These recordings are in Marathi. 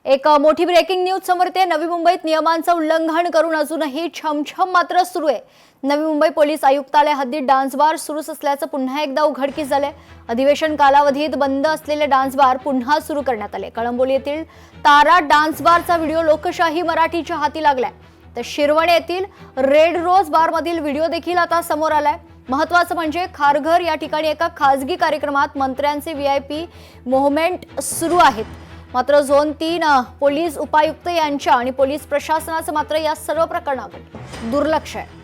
एक मोठी ब्रेकिंग न्यूज समोर येते। नवी मुंबईत नियमांचं उल्लंघन करून अजूनही छमछम मात्र सुरू आहे। नवी मुंबई पोलीस आयुक्तालय हद्दीत डान्स बार सुरूच असल्याचं पुन्हा एकदा उघडकीस झाले। अधिवेशन कालावधीत बंद असलेले डान्स बार पुन्हा सुरू करण्यात आले। कळंबोली येथील तारा डान्स बारचा व्हिडिओ लोकशाही मराठीच्या हाती लागलाय, तर शिरवणे येथील रेड रोज बार मधील व्हिडिओ देखील आता समोर आलाय। महत्त्वाचं म्हणजे खारघर या ठिकाणी एका खासगी कार्यक्रमात मंत्र्यांचे व्हीआयपी मूव्हमेंट सुरू आहेत। मात्र झोन 3 पोलीस उपायुक्त यांच्या आणि पोलीस प्रशासनाचं मात्र या सर्व प्रकरणावर दुर्लक्ष आहे।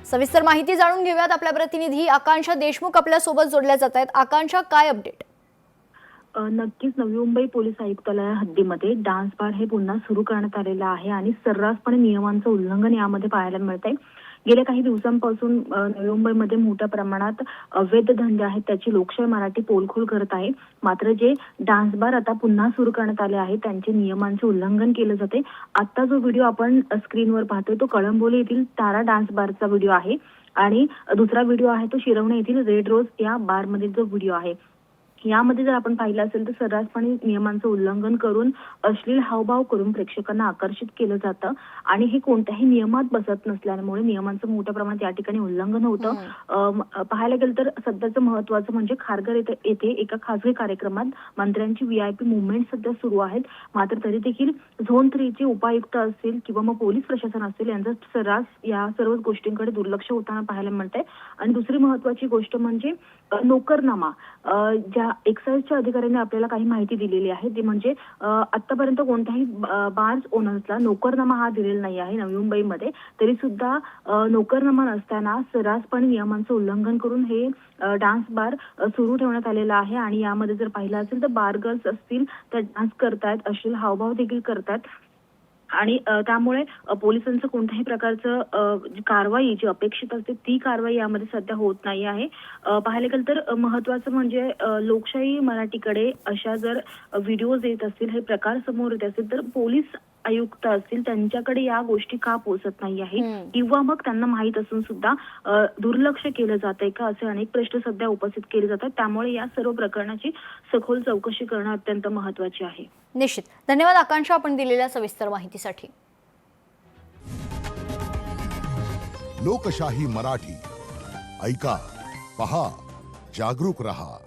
सविस्तर माहिती जाणून घेऊयात। आपल्या प्रतिनिधी आकांक्षा देशमुख आपल्या सोबत जोडल्या जात आहेत। आकांक्षा, काय अपडेट? नक्कीच नवी मुंबई पोलीस आयुक्तालय हद्दीमध्ये डान्स बार हे पुन्हा सुरू करण्यात आलेलं आहे आणि सर्रासपणे नियमांचं उल्लंघन यामध्ये पाहायला मिळतंय। गेल्या काही दिवसांपासून नवी मुंबईमध्ये मोठ्या प्रमाणात अवैध धंदे आहेत, त्याची लोकशाही मराठी पोलखोल करत आहे। मात्र जे डान्स बार आता पुन्हा सुरू करण्यात आले आहेत त्यांचे नियमांचे उल्लंघन केले जाते। आता जो व्हिडिओ आपण स्क्रीनवर पाहतोय तो कळंबोली येथील तारा डान्स बारचा व्हिडिओ आहे आणि दुसरा व्हिडिओ आहे तो शिरवणे येथील रेड रोज या बारमधील जो व्हिडिओ आहे। यामध्ये जर आपण पाहिलं असेल तर सर्रासपणे नियमांचं उल्लंघन करून अश्लील हावभाव करून प्रेक्षकांना आकर्षित केलं जातं आणि हे कोणत्याही नियमात बसत नसल्यामुळे नियमांचं मोठ्या प्रमाणात या ठिकाणी उल्लंघन होतं। पाहायला गेलं तर सध्याचं महत्त्वाचं म्हणजे खारघर येथे एका खासगी कार्यक्रमात मंत्र्यांची व्हीआयपी मूव्हमेंट सध्या सुरू आहेत। मात्र तरी देखील झोन 3 चे उपायुक्त असतील किंवा मग पोलीस प्रशासन असेल यांचं सर्रास या सर्व गोष्टींकडे दुर्लक्ष होताना पाहायला मिळतंय। आणि दुसरी महत्त्वाची गोष्ट म्हणजे नोकरनामा, ज्या एक्साइजच्या अधिकाऱ्यांनी आपल्याला काही माहिती दिलेली आहे ती म्हणजे आतापर्यंत कोणत्याही बार्स ओनर्सला नोकरनामा हा दिलेला नाही आहे नवी मुंबईमध्ये। तरी सुद्धा नोकरनामा नसताना सर्रासपणे नियमांचं उल्लंघन करून हे डान्स बार सुरू ठेवण्यात आलेला आहे। आणि यामध्ये जर पाहिलं असेल तर बार गर्ल्स असतील त्या डान्स करतायत, अश्लील हावभाव देखील करतात आणि त्यामुळे पोलिसांचं कोणत्याही प्रकारचं कारवाई जी अपेक्षित असते ती कारवाई यामध्ये सध्या होत नाही आहे। पाहायला गेलं तर महत्त्वाचं म्हणजे लोकशाही मराठीकडे अशा जर व्हिडिओज येत असतील, हे प्रकार समोर येत असतील तर पोलीस आयुक्त असतील त्यांच्याकडे या गोष्टी का पोहोचत नाही आहे किंवा मग त्यांना माहीत असून सुद्धा दुर्लक्ष केलं जातंय का, असे अनेक प्रश्न सध्या उपस्थित केले जातात। त्यामुळे या सर्व प्रकरणाची सखोल चौकशी करणं अत्यंत महत्त्वाचे आहे। निश्चित। धन्यवाद आकांक्षा, आपण दिलेल्या सविस्तर माहितीसाठी। लोकशाही मराठी ऐका, पहा, जागरूक रहा।